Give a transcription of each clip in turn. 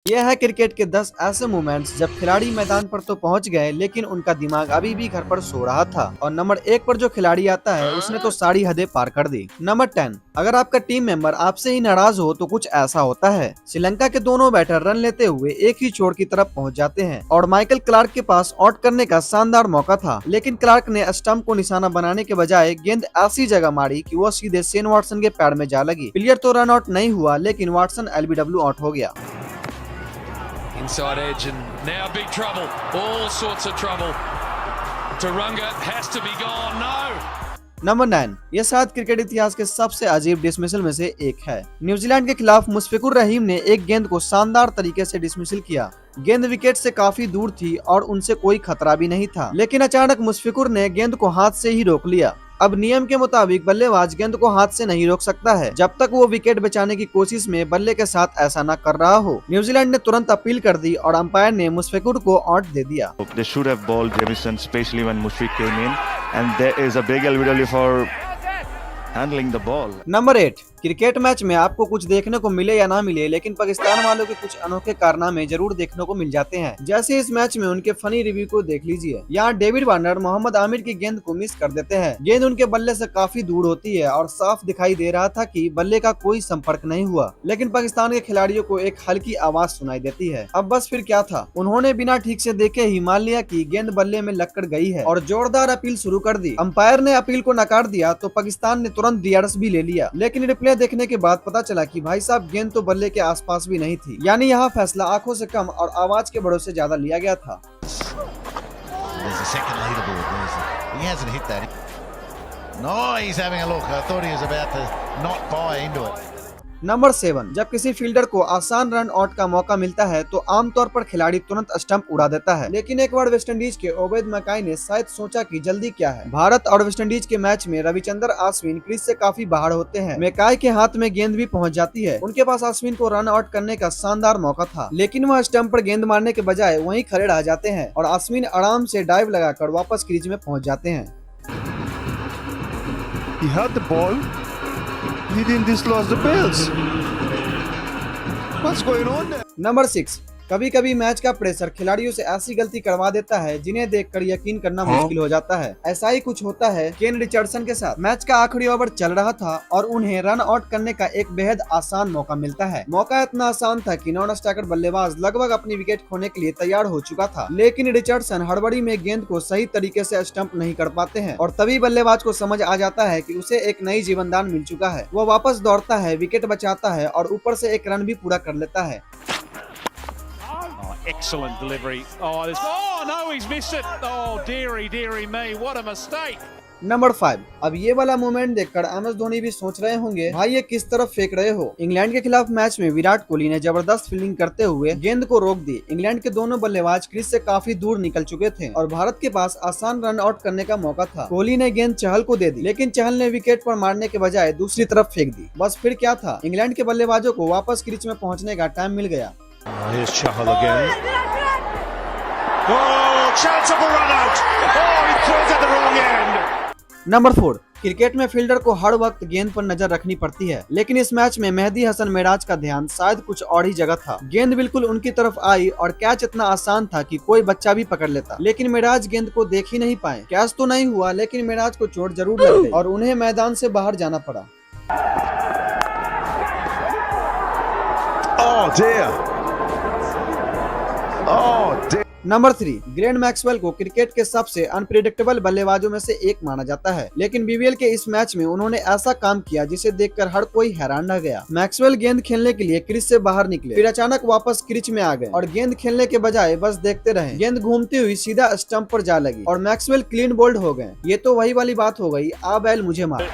यह है क्रिकेट के 10 ऐसे मोमेंट्स जब खिलाड़ी मैदान पर तो पहुंच गए लेकिन उनका दिमाग अभी भी घर पर सो रहा था। और नंबर 1 पर जो खिलाड़ी आता है उसने तो सारी हदें पार कर दी। नंबर 10, अगर आपका टीम मेंबर आपसे ही नाराज हो तो कुछ ऐसा होता है। श्रीलंका के दोनों बैटर रन लेते हुए एक ही छोर की तरफ पहुंच जाते हैं और माइकल क्लार्क के पास आउट करने का शानदार मौका था, लेकिन क्लार्क ने स्टंप को निशाना बनाने के बजाय गेंद ऐसी जगह मारी कि वो सीधे शेन वॉटसन के पैर में जा लगी। प्लेयर तो रन आउट नहीं हुआ लेकिन वॉटसन एलबीडब्ल्यू आउट हो गया। Inside edge and now big trouble. All sorts of trouble. Turunga has to be gone. No. Number 9, यह शायद क्रिकेट इतिहास के सबसे अजीब डिसमिसल में से एक है। न्यूजीलैंड के खिलाफ मुशफिकुर रहीम ने एक गेंद को शानदार तरीके से डिसमिसल किया। गेंद विकेट से काफी दूर थी और उनसे कोई खतरा भी नहीं था, लेकिन अचानक मुशफिकुर ने गेंद को हाथ से ही रोक लिया। अब नियम के मुताबिक बल्लेबाज गेंद को हाथ से नहीं रोक सकता है जब तक वो विकेट बचाने की कोशिश में बल्ले के साथ ऐसा न कर रहा हो। न्यूजीलैंड ने तुरंत अपील कर दी और अंपायर ने मुशफिकुर को आउट दे दिया। They should have bowled Jamieson, especially when Mushfiq came in, and there is a big LBW for handling the ball. Number 8, cricket match में आपको कुछ देखने को मिले या ना मिले, लेकिन पाकिस्तान वालों के कुछ अनोखे कारनामे जरूर देखने को मिल जाते हैं। जैसे इस मैच में उनके फनी रिव्यू को देख लीजिए। यहाँ डेविड वार्नर मोहम्मद आमिर की गेंद को मिस कर देते हैं। गेंद उनके बल्ले से काफी दूर होती है और साफ दिखाई दे रहा था कि बल्ले का कोई संपर्क नहीं हुआ, लेकिन पाकिस्तान के खिलाड़ियों को एक हल्की आवाज सुनाई देती है। अब बस फिर क्या था, उन्होंने बिना ठीक से देखे ही मान लिया कि गेंद बल्ले में लगकर गई है और जोरदार अपील शुरू कर दी। अंपायर ने अपील को नकार दिया तो पाकिस्तान ने तुरंत डीआरएस भी ले लिया, लेकिन रिप्ले देखने के बाद पता चला कि भाई साहब गेंद तो बल्ले के आसपास भी नहीं थी। यानी यहाँ फैसला आंखों से कम और आवाज के भरोसे ज्यादा लिया गया था। नंबर 7, जब किसी फील्डर को आसान रन आउट का मौका मिलता है तो आमतौर पर खिलाड़ी तुरंत स्टंप उड़ा देता है, लेकिन एक बार वेस्टइंडीज के ओबेद मकाई ने शायद सोचा कि जल्दी क्या है। भारत और वेस्टइंडीज के मैच में रविचंद्र अश्विन क्रीज से काफी बाहर होते हैं। मकाई के हाथ में गेंद भी पहुंच जाती है। उनके पास अश्विन को रन आउट करने का शानदार मौका था, लेकिन वह स्टंप पर गेंद मारने के बजाय वहीं खड़े रह जाते हैं और अश्विन आराम से डाइव लगाकर वापस क्रीज में पहुँच जाते हैं। He had the ball. He didn't dislodge the bells. What's going on there? Number 6, कभी कभी मैच का प्रेशर खिलाड़ियों से ऐसी गलती करवा देता है जिन्हें देखकर यकीन करना मुश्किल हो जाता है। ऐसा ही कुछ होता है केन रिचर्डसन के साथ। मैच का आखिरी ओवर चल रहा था और उन्हें रन आउट करने का एक बेहद आसान मौका मिलता है। मौका इतना आसान था कि नॉन स्ट्राइकर बल्लेबाज लगभग अपनी विकेट खोने के लिए तैयार हो चुका था, लेकिन रिचर्डसन हड़बड़ी में गेंद को सही तरीके से स्टंप नहीं कर पाते हैं और तभी बल्लेबाज को समझ आ जाता है कि उसे एक नई जीवनदान मिल चुका है। वो वापस दौड़ता है, विकेट बचाता है और ऊपर से एक रन भी पूरा कर लेता है। Excellent delivery. Oh no, he's missed it. Oh dearie me, what a mistake. Number 5, अब ये वाला मोमेंट देखकर MS धोनी भी सोच रहे होंगे भाई ये किस तरफ फेंक रहे हो। इंग्लैंड के खिलाफ मैच में विराट कोहली ने जबरदस्त फील्डिंग करते हुए गेंद को रोक दी। इंग्लैंड के दोनों बल्लेबाज क्रीज से काफी दूर निकल चुके थे और भारत के पास आसान रन आउट करने का मौका था। कोहली ने गेंद चहल को दे दी, लेकिन चहल ने विकेट पर मारने के बजाय दूसरी तरफ फेंक दी। बस फिर क्या था, इंग्लैंड के बल्लेबाजों को वापस क्रीज में पहुँचने का टाइम मिल गया। Here's Chahal again. Oh, chance of a run out. Oh, he throws at the wrong end. Number 4, cricket में फील्डर को हर वक्त गेंद पर नजर रखनी पड़ती है, लेकिन इस मैच में मेहदी हसन मेराज का ध्यान शायद कुछ और ही जगह था। गेंद बिल्कुल उनकी तरफ आई और कैच इतना आसान था कि कोई बच्चा भी पकड़ लेता, लेकिन मेराज गेंद को देख ही नहीं पाए। कैच तो नहीं हुआ, लेकिन मेराज को चोट जरूर लग गई और उन्हें मैदान से बाहर जाना पड़ा। Oh dear. Oh dear. Number 3, Glenn Maxwell को क्रिकेट के सबसे अनप्रेडिक्टेबल बल्लेबाजों में से एक माना जाता है, लेकिन बीबीएल के इस मैच में उन्होंने ऐसा काम किया जिसे देखकर हर कोई हैरान रह गया। मैक्सवेल गेंद खेलने के लिए क्रीज से बाहर निकले, फिर अचानक वापस क्रीज में आ गए और गेंद खेलने के बजाय बस देखते रहे। गेंद घूमती हुई सीधा स्टंप पर जा लगी और मैक्सवेल क्लीन बोल्ड हो गए। ये तो वही वाली बात हो गई, आ बैल मुझे मार।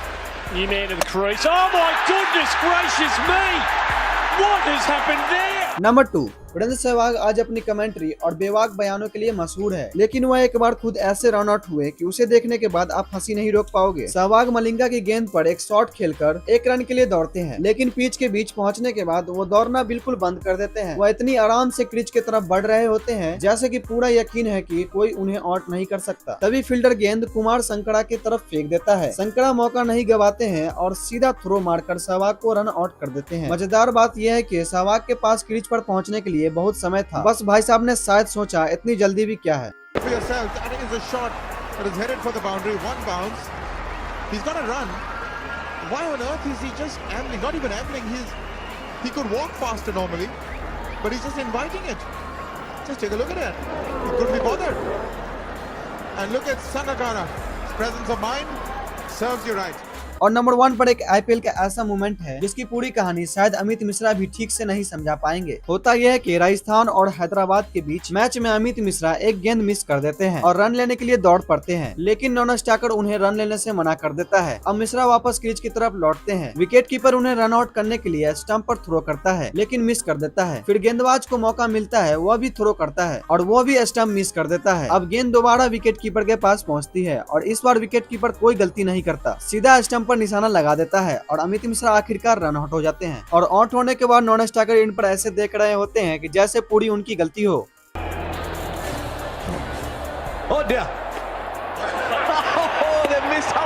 नंबर 2, वीरेंद्र सहवाग आज अपनी कमेंट्री और बेवाक बयानों के लिए मशहूर है, लेकिन वह एक बार खुद ऐसे रन आउट हुए कि उसे देखने के बाद आप हंसी नहीं रोक पाओगे। सहवाग मलिंगा की गेंद पर एक शॉट खेलकर एक रन के लिए दौड़ते हैं, लेकिन पिच के बीच पहुंचने के बाद वो दौड़ना बिल्कुल बंद कर देते हैं। वह इतनी आराम से क्रीज की तरफ बढ़ रहे होते हैं जैसे कि पूरा यकीन है कि कोई उन्हें आउट नहीं कर सकता। तभी फील्डर गेंद कुमार संकड़ा की तरफ फेंक देता है। संकड़ा मौका नहीं गवाते हैं और सीधा थ्रो मारकर सहवाग को रन आउट कर देते हैं। मजेदार बात यह है कि सहवाग के पास क्रीज पर पहुंचने के लिए लिए बहुत समय था। बस भाई साहब ने शायद सोचा इतनी जल्दी भी क्या है। For yourself, I think it's a shot that is headed for the boundary. One bounce. He's got to run. Why on earth is he just ambling? Not even ambling. He could walk faster normally, but he's just inviting it. Just take a look at it. He couldn't be bothered. And look at Sangakkara. His presence of mind serves you right. और number 1 पर एक IPL का ऐसा moment है जिसकी पूरी कहानी शायद अमित मिश्रा भी ठीक से नहीं समझा पाएंगे। होता यह है कि राजस्थान और हैदराबाद के बीच मैच में अमित मिश्रा एक गेंद मिस कर देते हैं और रन लेने के लिए दौड़ पड़ते हैं, लेकिन नॉन स्ट्राइकर उन्हें रन लेने से मना कर देता है। अब मिश्रा वापस क्रीज की तरफ लौटते हैं। विकेट कीपर उन्हें रन आउट करने के लिए स्टंप पर थ्रो करता है, लेकिन मिस कर देता है। फिर गेंदबाज को मौका मिलता है, वह भी थ्रो करता है और वो भी स्टंप मिस कर देता है। अब गेंद दोबारा विकेट कीपर के पास पहुंचती है और इस बार विकेट कीपर कोई गलती नहीं करता, सीधा स्टंप पर निशाना लगा देता है और अमित मिश्रा आखिरकार रन आउट हो जाते हैं। और आउट होने के बाद नॉन स्ट्राइकर इन पर ऐसे देख रहे होते हैं कि जैसे पूरी उनकी गलती हो। Oh dear. Oh, they missed out.